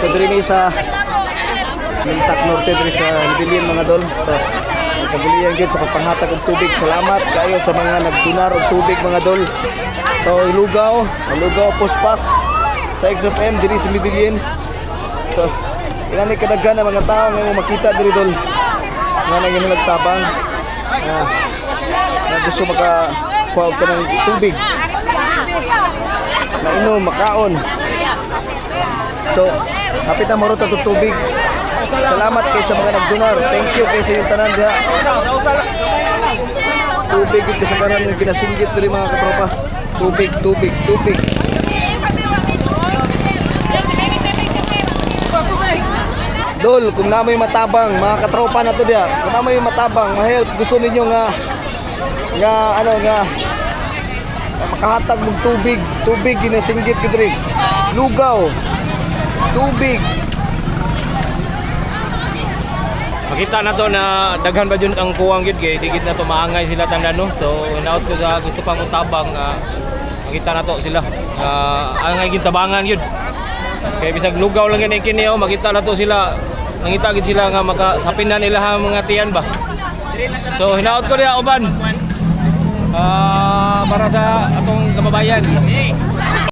So diri sa Mintak Norte diri sa Libilin mga dol. So kabulian gid sa pagpanghatag og tubig. Salamat kayo sa mga nagdonar og tubig mga dol. So Lugaw Puspas sa XFM diri sa Libilin. So inani kadaghan ang mga tao nga makita diri dol. Nga nang nagtabang. Na gusto maka-kuha ka ng tubig. Mainom, makaon. So, kapit na marot at tubig. Salamat kayo sa mga nagdonar. Thank you kayo sa yung tanan diha. Tubig yung kasagaran ng ginasinggit diri mga katropa. Tubig. Dol, kung namoy matabang, mga katropa na to diha. Kung namoy matabang, ma-help, gusto ninyo nga makahatag ng tubig ginasinggit diri. Lugaw. Tubig. Makita na to na daghan ba yun ang kuwang yun kay digit na to maangay sila tanda no. So inaot ko sa gusto pang utabang makita na to sila angay gitabangan yun. Kay bisag lugaw lang yan kini makita na to sila nangita gid sila nga makasapin na nila ang mga tiyan ba. So hinaot ko diha uban para sa atong kababayan.